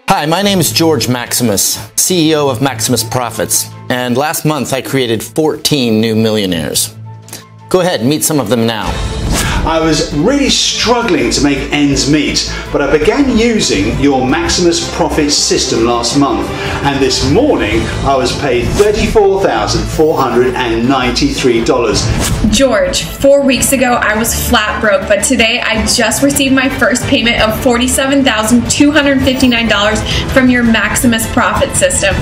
Hi, my name is George Maximus, CEO of Maximus Profits, and last month I created 14 new millionaires. Go ahead, meet some of them now. I was really struggling to make ends meet, but I began using your Maximus Profits system last month, and this morning I was paid $34,493. George, 4 weeks ago I was flat broke, but today I just received my first payment of $47,259 from your Maximus Profit system.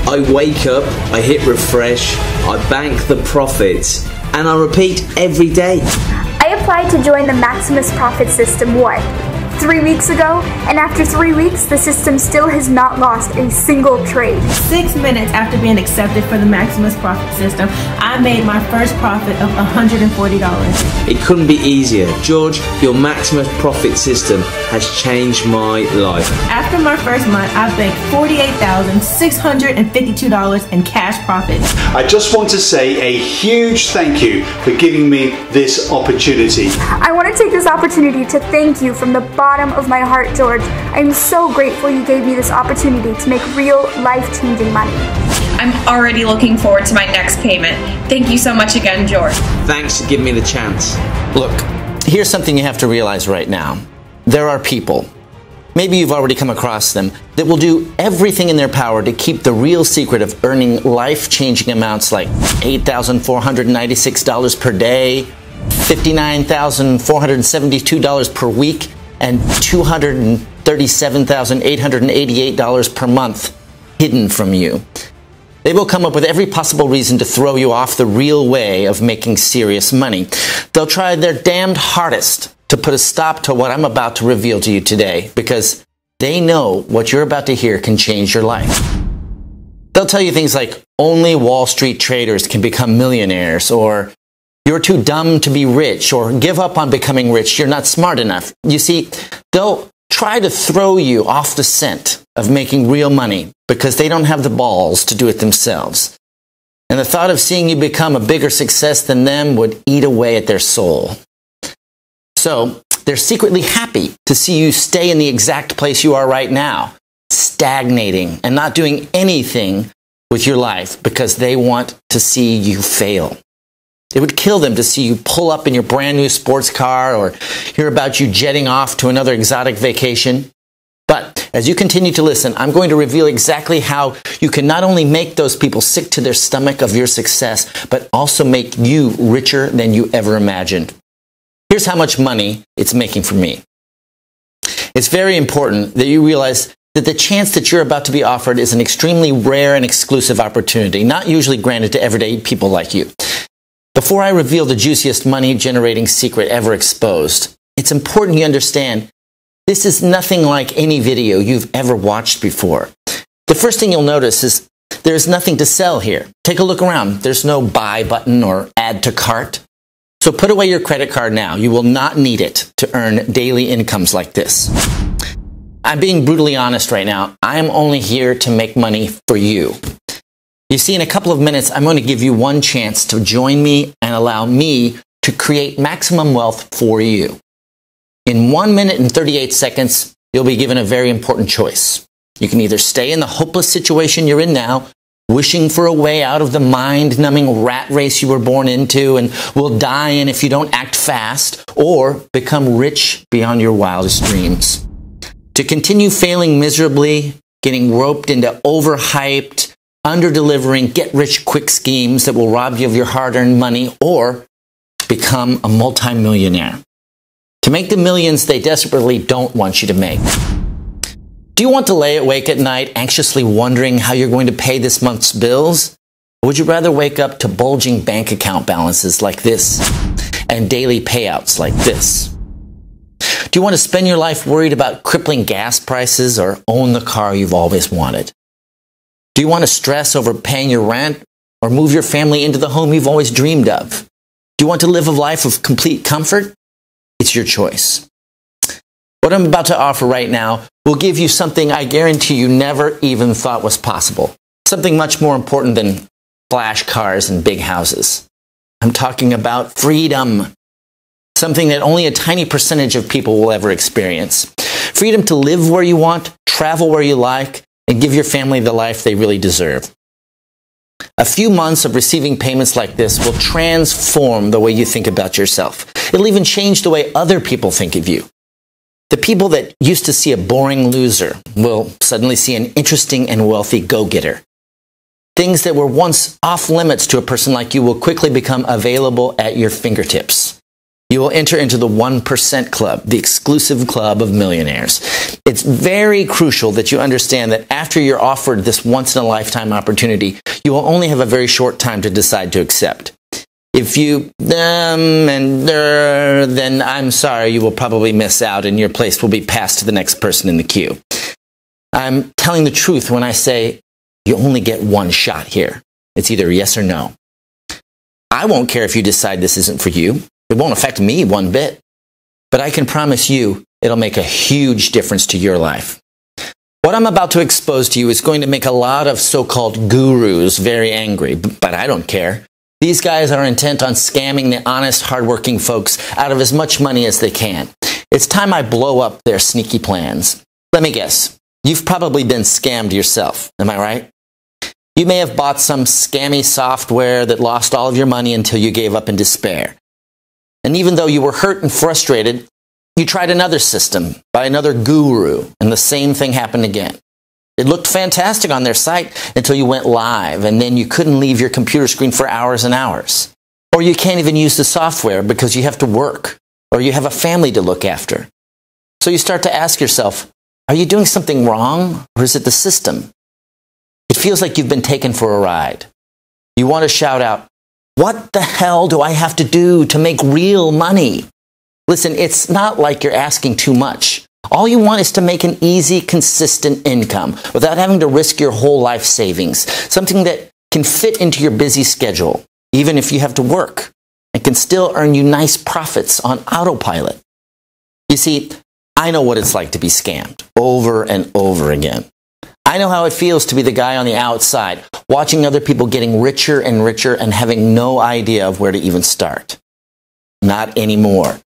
I wake up, I hit refresh, I bank the profits, and I repeat every day. I applied to join the Maximus Profit system, 3 weeks ago, and after 3 weeks, the system still has not lost a single trade. 6 minutes after being accepted for the Maximus Profit system, I made my first profit of $140. It couldn't be easier. George, your Maximus Profit system has changed my life. After my first month, I banked $48,652 in cash profit. I just want to say a huge thank you for giving me this opportunity. I want to take this opportunity to thank you from the bottom of my heart, George. I am so grateful you gave me this opportunity to make real, life-changing money. I'm already looking forward to my next payment. Thank you so much again, George. Thanks for giving me the chance. Look, here's something you have to realize right now. There are people, maybe you've already come across them, that will do everything in their power to keep the real secret of earning life-changing amounts like $8,496 per day, $59,472 per week, and $237,888 per month hidden from you. They will come up with every possible reason to throw you off the real way of making serious money. They'll try their damned hardest to put a stop to what I'm about to reveal to you today, because they know what you're about to hear can change your life. They'll tell you things like, only Wall Street traders can become millionaires, or you're too dumb to be rich, or give up on becoming rich, you're not smart enough. You see, they'll try to throw you off the scent of making real money because they don't have the balls to do it themselves. And the thought of seeing you become a bigger success than them would eat away at their soul. So they're secretly happy to see you stay in the exact place you are right now, stagnating and not doing anything with your life because they want to see you fail. It would kill them to see you pull up in your brand new sports car or hear about you jetting off to another exotic vacation. But as you continue to listen, I'm going to reveal exactly how you can not only make those people sick to their stomach of your success, but also make you richer than you ever imagined. Here's how much money it's making for me. It's very important that you realize that the chance that you're about to be offered is an extremely rare and exclusive opportunity, not usually granted to everyday people like you. Before I reveal the juiciest money-generating secret ever exposed, it's important you understand this is nothing like any video you've ever watched before. The first thing you'll notice is there's nothing to sell here. Take a look around. There's no buy button or add to cart. So put away your credit card now. You will not need it to earn daily incomes like this. I'm being brutally honest right now. I am only here to make money for you. You see, in a couple of minutes, I'm going to give you one chance to join me and allow me to create maximum wealth for you. In 1 minute and 38 seconds, you'll be given a very important choice. You can either stay in the hopeless situation you're in now, wishing for a way out of the mind-numbing rat race you were born into and will die in if you don't act fast, or become rich beyond your wildest dreams. To continue failing miserably, getting roped into overhyped, under-delivering, get-rich-quick schemes that will rob you of your hard-earned money, or become a multimillionaire. To make the millions they desperately don't want you to make. Do you want to lay awake at night anxiously wondering how you're going to pay this month's bills? Or would you rather wake up to bulging bank account balances like this and daily payouts like this? Do you want to spend your life worried about crippling gas prices or own the car you've always wanted? Do you want to stress over paying your rent or move your family into the home you've always dreamed of? Do you want to live a life of complete comfort? It's your choice. What I'm about to offer right now will give you something I guarantee you never even thought was possible. Something much more important than flash cars and big houses. I'm talking about freedom. Something that only a tiny percentage of people will ever experience. Freedom to live where you want, travel where you like, and give your family the life they really deserve. A few months of receiving payments like this will transform the way you think about yourself. It'll even change the way other people think of you. The people that used to see a boring loser will suddenly see an interesting and wealthy go-getter. Things that were once off limits to a person like you will quickly become available at your fingertips. You will enter into the 1% club, the exclusive club of millionaires. It's very crucial that you understand that after you're offered this once-in-a-lifetime opportunity, you will only have a very short time to decide to accept. If you, then I'm sorry, you will probably miss out and your place will be passed to the next person in the queue. I'm telling the truth when I say you only get one shot here. It's either yes or no. I won't care if you decide this isn't for you. It won't affect me one bit. But I can promise you it'll make a huge difference to your life. What I'm about to expose to you is going to make a lot of so-called gurus very angry, but I don't care. These guys are intent on scamming the honest, hardworking folks out of as much money as they can. It's time I blow up their sneaky plans. Let me guess. You've probably been scammed yourself. Am I right? You may have bought some scammy software that lost all of your money until you gave up in despair. And even though you were hurt and frustrated, you tried another system by another guru, and the same thing happened again. It looked fantastic on their site until you went live, and then you couldn't leave your computer screen for hours and hours. Or you can't even use the software because you have to work, or you have a family to look after. So you start to ask yourself, are you doing something wrong, or is it the system? It feels like you've been taken for a ride. You want to shout out, what the hell do I have to do to make real money? Listen, it's not like you're asking too much. All you want is to make an easy, consistent income without having to risk your whole life savings, something that can fit into your busy schedule, even if you have to work, and can still earn you nice profits on autopilot. You see, I know what it's like to be scammed over and over again. I know how it feels to be the guy on the outside, watching other people getting richer and richer and having no idea of where to even start. Not anymore.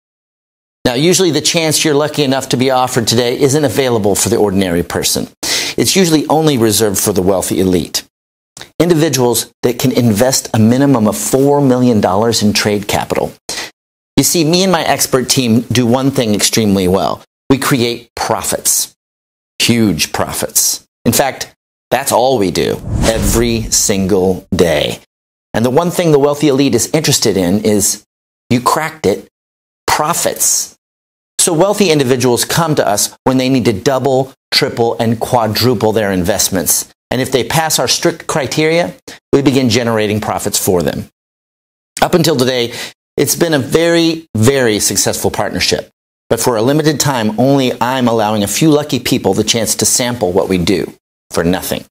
Now, usually the chance you're lucky enough to be offered today isn't available for the ordinary person. It's usually only reserved for the wealthy elite. Individuals that can invest a minimum of $4 million in trade capital. You see, me and my expert team do one thing extremely well. We create profits. Huge profits. In fact, that's all we do every single day. And the one thing the wealthy elite is interested in is, you cracked it, profits. So wealthy individuals come to us when they need to double, triple, and quadruple their investments. And if they pass our strict criteria, we begin generating profits for them. Up until today, it's been a very, very successful partnership. But for a limited time, only I'm allowing a few lucky people the chance to sample what we do for nothing.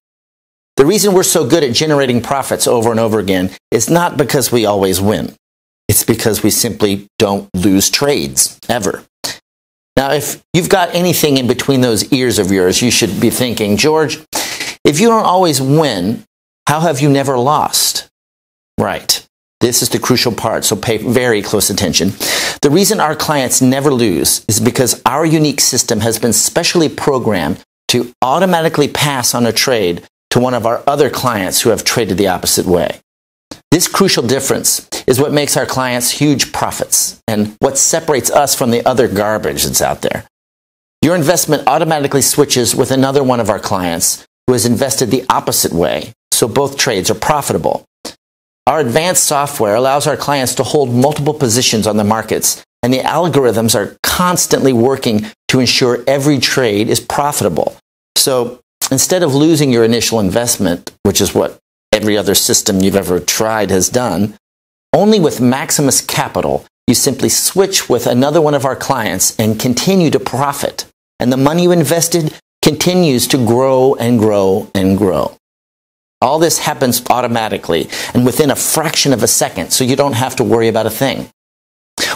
The reason we're so good at generating profits over and over again is not because we always win. It's because we simply don't lose trades, ever. Now, if you've got anything in between those ears of yours, you should be thinking, George, if you don't always win, how have you never lost? Right. This is the crucial part, so pay very close attention. The reason our clients never lose is because our unique system has been specially programmed to automatically pass on a trade to one of our other clients who have traded the opposite way. This crucial difference is what makes our clients huge profits and what separates us from the other garbage that's out there. Your investment automatically switches with another one of our clients who has invested the opposite way, so both trades are profitable. Our advanced software allows our clients to hold multiple positions on the markets, and the algorithms are constantly working to ensure every trade is profitable. So instead of losing your initial investment, which is what every other system you've ever tried has done, only with Maximus Capital, you simply switch with another one of our clients and continue to profit. And the money you invested continues to grow and grow and grow. All this happens automatically and within a fraction of a second, so you don't have to worry about a thing.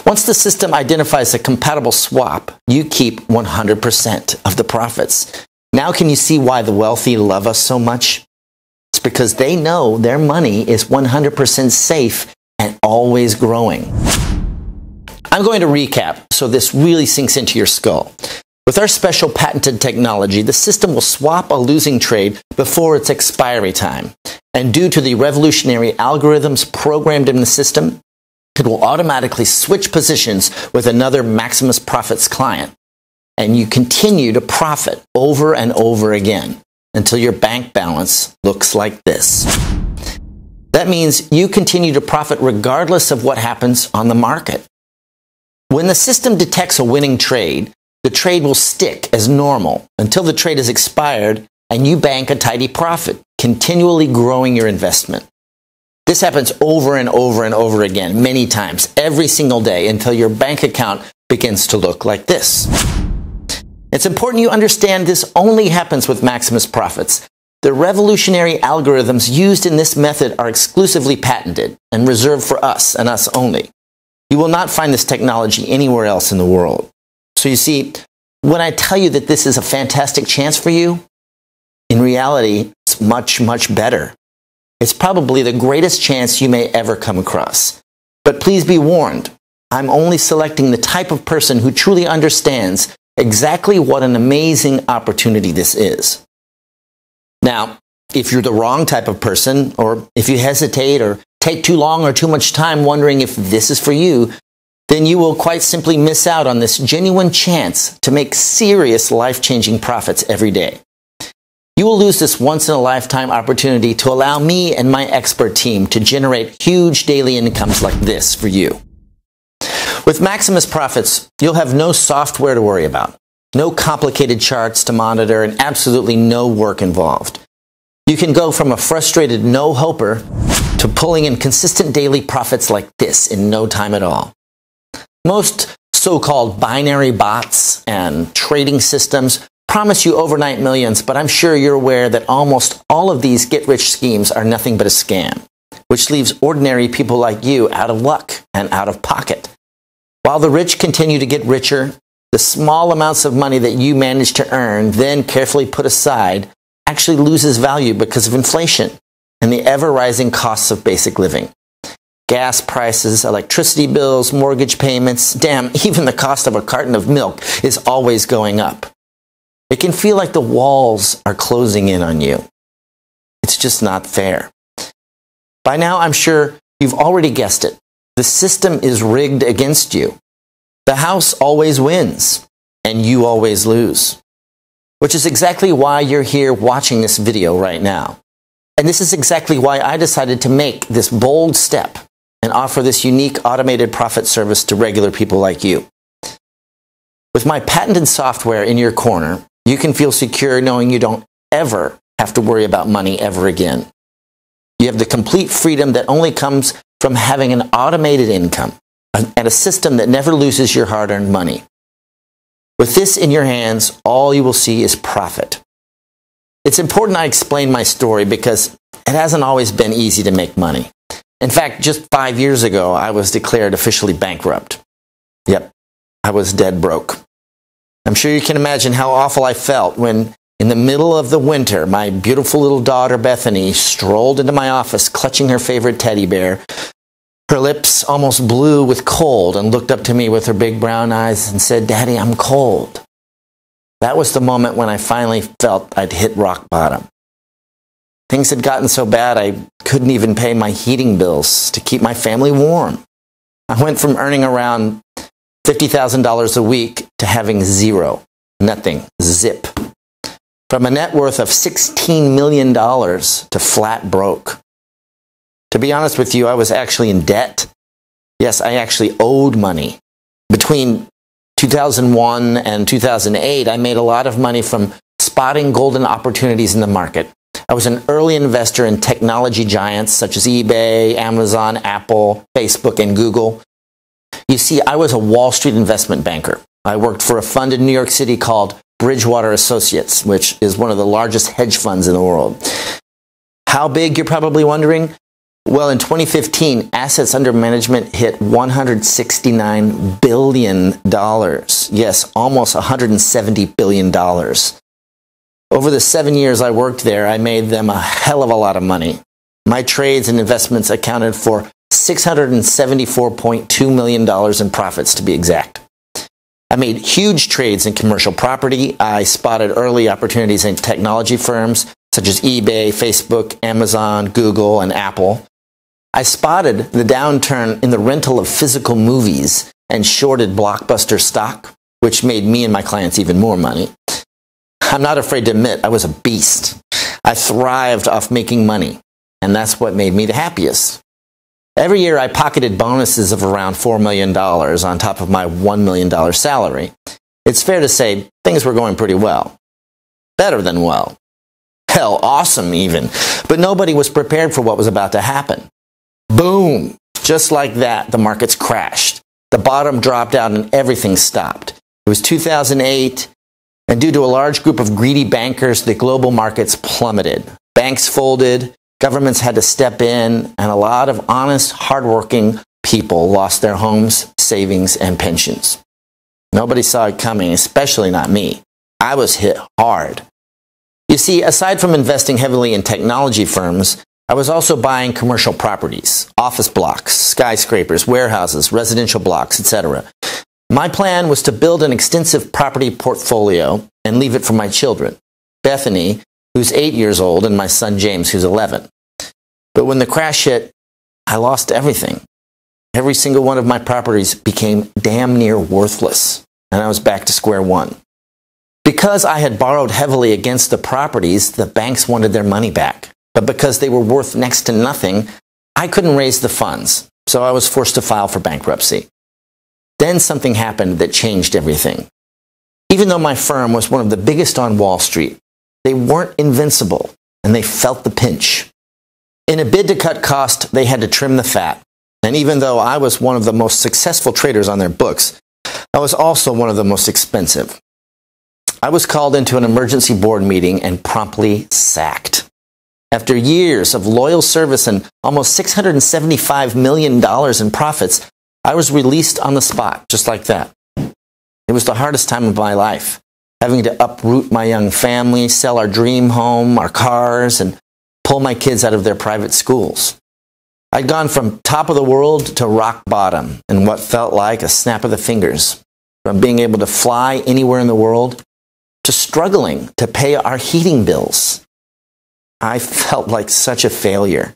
Once the system identifies a compatible swap, you keep 100% of the profits. Now can you see why the wealthy love us so much? It's because they know their money is 100% safe and always growing. I'm going to recap so this really sinks into your skull. With our special patented technology, the system will swap a losing trade before its expiry time. And due to the revolutionary algorithms programmed in the system, it will automatically switch positions with another Maximus Profits client. And you continue to profit over and over again until your bank balance looks like this. That means you continue to profit regardless of what happens on the market. When the system detects a winning trade, the trade will stick as normal until the trade is expired and you bank a tidy profit, continually growing your investment. This happens over and over and over again, many times, every single day, until your bank account begins to look like this. It's important you understand this only happens with Maximus Profits. The revolutionary algorithms used in this method are exclusively patented and reserved for us and us only. You will not find this technology anywhere else in the world. So you see, when I tell you that this is a fantastic chance for you, in reality, it's much, much better. It's probably the greatest chance you may ever come across. But please be warned, I'm only selecting the type of person who truly understands exactly what an amazing opportunity this is. Now, if you're the wrong type of person, or if you hesitate or take too long or too much time wondering if this is for you, then you will quite simply miss out on this genuine chance to make serious life-changing profits every day. You will lose this once-in-a-lifetime opportunity to allow me and my expert team to generate huge daily incomes like this for you. With Maximus Profits, you'll have no software to worry about, no complicated charts to monitor, and absolutely no work involved. You can go from a frustrated no-hoper to pulling in consistent daily profits like this in no time at all. Most so-called binary bots and trading systems promise you overnight millions, but I'm sure you're aware that almost all of these get-rich schemes are nothing but a scam, which leaves ordinary people like you out of luck and out of pocket. While the rich continue to get richer, the small amounts of money that you manage to earn, then carefully put aside, actually loses value because of inflation and the ever-rising costs of basic living. Gas prices, electricity bills, mortgage payments, damn, even the cost of a carton of milk is always going up. It can feel like the walls are closing in on you. It's just not fair. By now, I'm sure you've already guessed it. The system is rigged against you. The house always wins, and you always lose. Which is exactly why you're here watching this video right now. And this is exactly why I decided to make this bold step and offer this unique automated profit service to regular people like you. With my patented software in your corner, you can feel secure knowing you don't ever have to worry about money ever again. You have the complete freedom that only comes from having an automated income and a system that never loses your hard-earned money. With this in your hands, all you will see is profit. It's important I explain my story because it hasn't always been easy to make money. In fact, just 5 years ago, I was declared officially bankrupt. Yep, I was dead broke. I'm sure you can imagine how awful I felt when, in the middle of the winter, my beautiful little daughter, Bethany, strolled into my office clutching her favorite teddy bear. Her lips almost blue with cold and looked up to me with her big brown eyes and said, "Daddy, I'm cold." That was the moment when I finally felt I'd hit rock bottom. Things had gotten so bad I couldn't even pay my heating bills to keep my family warm. I went from earning around $50,000 a week to having zero, nothing, zip. From a net worth of $16 million to flat broke. To be honest with you, I was actually in debt. Yes, I actually owed money. Between 2001 and 2008, I made a lot of money from spotting golden opportunities in the market. I was an early investor in technology giants such as eBay, Amazon, Apple, Facebook, and Google. You see, I was a Wall Street investment banker. I worked for a fund in New York City called Bridgewater Associates, which is one of the largest hedge funds in the world. How big, you're probably wondering? Well, in 2015, assets under management hit $169 billion. Yes, almost $170 billion. Over the 7 years I worked there, I made them a hell of a lot of money. My trades and investments accounted for $674.2 million in profits, to be exact. I made huge trades in commercial property. I spotted early opportunities in technology firms such as eBay, Facebook, Amazon, Google, and Apple. I spotted the downturn in the rental of physical movies and shorted Blockbuster stock, which made me and my clients even more money. I'm not afraid to admit I was a beast. I thrived off making money, and that's what made me the happiest. Every year I pocketed bonuses of around $4 million on top of my $1 million salary. It's fair to say things were going pretty well. Better than well. Hell, awesome even. But nobody was prepared for what was about to happen. Boom! Just like that, the markets crashed. The bottom dropped out and everything stopped. It was 2008, and due to a large group of greedy bankers, the global markets plummeted. Banks folded, governments had to step in, and a lot of honest, hardworking people lost their homes, savings, and pensions. Nobody saw it coming, especially not me. I was hit hard. You see, aside from investing heavily in technology firms, I was also buying commercial properties, office blocks, skyscrapers, warehouses, residential blocks, etc. My plan was to build an extensive property portfolio and leave it for my children, Bethany, who's 8 years old, and my son James, who's 11. But when the crash hit, I lost everything. Every single one of my properties became damn near worthless, and I was back to square one. Because I had borrowed heavily against the properties, the banks wanted their money back. But because they were worth next to nothing, I couldn't raise the funds, so I was forced to file for bankruptcy. Then something happened that changed everything. Even though my firm was one of the biggest on Wall Street, they weren't invincible, and they felt the pinch. In a bid to cut cost, they had to trim the fat. And even though I was one of the most successful traders on their books, I was also one of the most expensive. I was called into an emergency board meeting and promptly sacked. After years of loyal service and almost $675 million in profits, I was released on the spot, just like that. It was the hardest time of my life, having to uproot my young family, sell our dream home, our cars, and pull my kids out of their private schools. I'd gone from top of the world to rock bottom in what felt like a snap of the fingers, from being able to fly anywhere in the world to struggling to pay our heating bills. I felt like such a failure.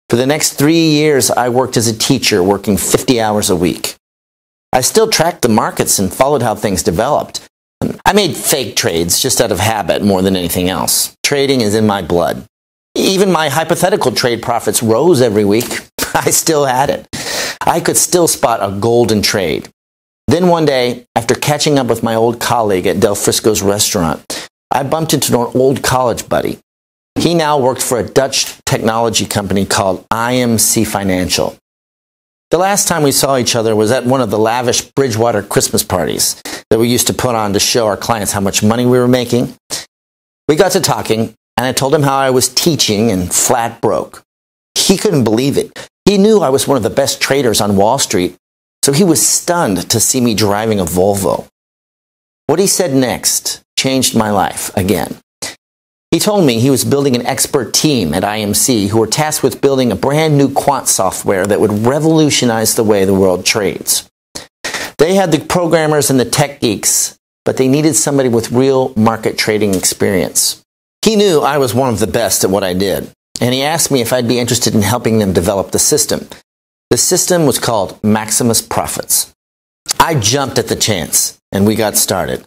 For the next 3 years, I worked as a teacher, working 50 hours a week. I still tracked the markets and followed how things developed. I made fake trades just out of habit more than anything else. Trading is in my blood. Even my hypothetical trade profits rose every week. I still had it. I could still spot a golden trade. Then one day, after catching up with my old colleague at Del Frisco's restaurant, I bumped into an old college buddy. He now worked for a Dutch technology company called IMC Financial. The last time we saw each other was at one of the lavish Bridgewater Christmas parties that we used to put on to show our clients how much money we were making. We got to talking, and I told him how I was teaching and flat broke. He couldn't believe it. He knew I was one of the best traders on Wall Street, so he was stunned to see me driving a Volvo. What he said next changed my life again. He told me he was building an expert team at IMC who were tasked with building a brand new quant software that would revolutionize the way the world trades. They had the programmers and the tech geeks, but they needed somebody with real market trading experience. He knew I was one of the best at what I did, and he asked me if I'd be interested in helping them develop the system. The system was called Maximus Profits. I jumped at the chance, and we got started.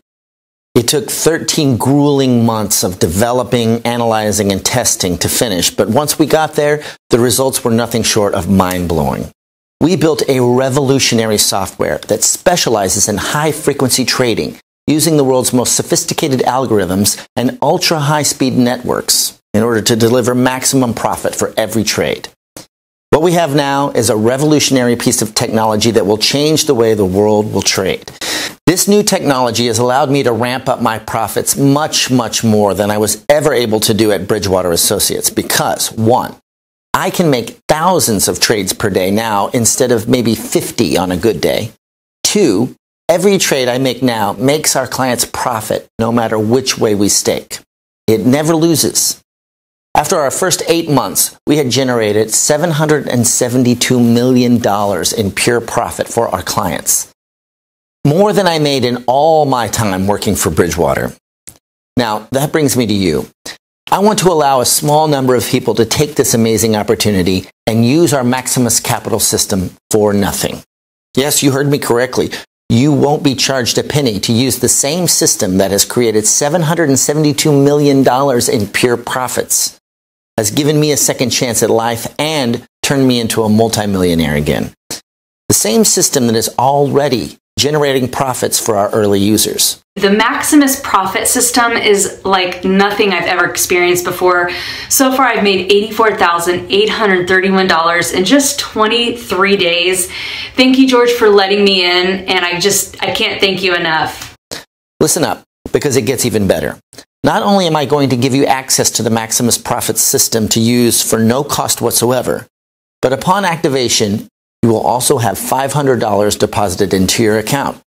It took 13 grueling months of developing, analyzing, and testing to finish, but once we got there, the results were nothing short of mind-blowing. We built a revolutionary software that specializes in high-frequency trading, using the world's most sophisticated algorithms and ultra-high-speed networks in order to deliver maximum profit for every trade. What we have now is a revolutionary piece of technology that will change the way the world will trade. This new technology has allowed me to ramp up my profits much, much more than I was ever able to do at Bridgewater Associates because, 1, I can make thousands of trades per day now instead of maybe 50 on a good day. 2, every trade I make now makes our clients profit no matter which way we stake. It never loses. After our first 8 months, we had generated $772 million in pure profit for our clients. more than I made in all my time working for Bridgewater. Now, that brings me to you. I want to allow a small number of people to take this amazing opportunity and use our Maximus capital system for nothing. Yes, you heard me correctly. You won't be charged a penny to use the same system that has created $772 million in pure profits, has given me a second chance at life, and turned me into a multimillionaire again. The same system that is already generating profits for our early users. The Maximus profit system is like nothing I've ever experienced before. So far, I've made $84,831 in just 23 days. Thank you, George, for letting me in, and I can't thank you enough. Listen up, because it gets even better. Not only am I going to give you access to the Maximus profit system to use for no cost whatsoever, but upon activation, you will also have $500 deposited into your account.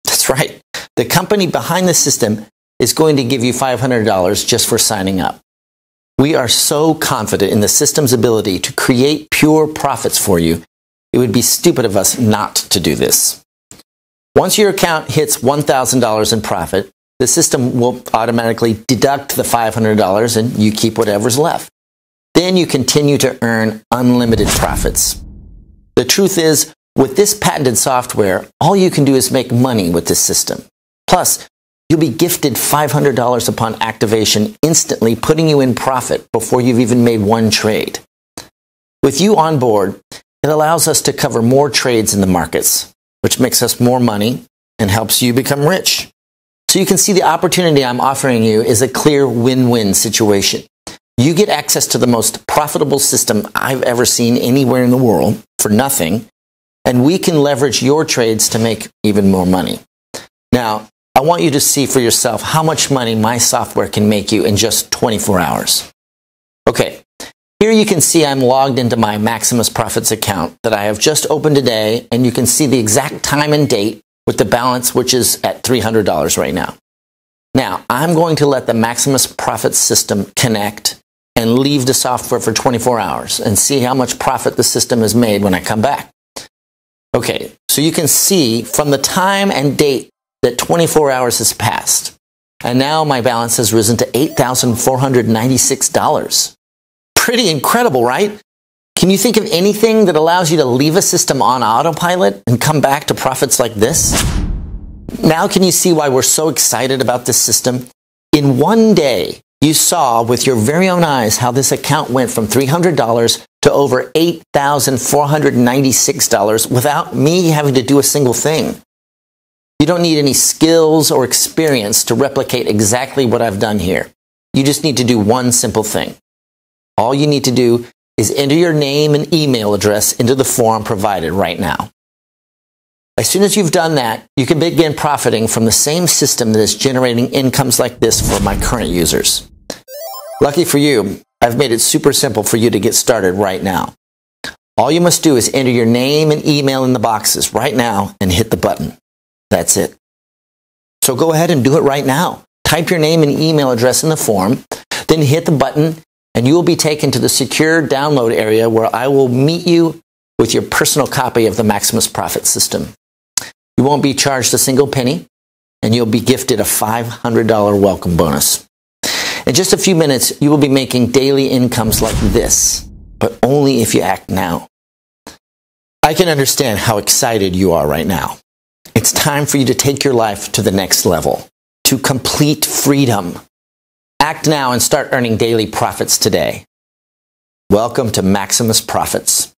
That's right. The company behind the system is going to give you $500 just for signing up. We are so confident in the system's ability to create pure profits for you, it would be stupid of us not to do this. Once your account hits $1,000 in profit, the system will automatically deduct the $500 and you keep whatever's left. Then you continue to earn unlimited profits. The truth is, with this patented software, all you can do is make money with this system. Plus, you'll be gifted $500 upon activation, instantly putting you in profit before you've even made one trade. With you on board, it allows us to cover more trades in the markets, which makes us more money and helps you become rich. So you can see the opportunity I'm offering you is a clear win-win situation. You get access to the most profitable system I've ever seen anywhere in the world for nothing, and we can leverage your trades to make even more money. Now, I want you to see for yourself how much money my software can make you in just 24 hours. Okay, here you can see I'm logged into my Maximus Profits account that I have just opened today, and you can see the exact time and date with the balance, which is at $300 right now. Now, I'm going to let the Maximus Profits system connect and leave the software for 24 hours and see how much profit the system has made when I come back. Okay, so you can see from the time and date that 24 hours has passed, and now my balance has risen to $8,496. Pretty incredible, right? Can you think of anything that allows you to leave a system on autopilot and come back to profits like this? Now can you see why we're so excited about this system? In one day, you saw with your very own eyes how this account went from $300 to over $8,496 without me having to do a single thing. You don't need any skills or experience to replicate exactly what I've done here. You just need to do one simple thing. All you need to do is enter your name and email address into the form provided right now. As soon as you've done that, you can begin profiting from the same system that is generating incomes like this for my current users. Lucky for you, I've made it super simple for you to get started right now. All you must do is enter your name and email in the boxes right now and hit the button. That's it. So go ahead and do it right now. Type your name and email address in the form, then hit the button, and you will be taken to the secure download area where I will meet you with your personal copy of the Maximus Profit system. You won't be charged a single penny, and you'll be gifted a $500 welcome bonus. In just a few minutes, you will be making daily incomes like this, but only if you act now. I can understand how excited you are right now. It's time for you to take your life to the next level, to complete freedom. Act now and start earning daily profits today. Welcome to Maximus Profits.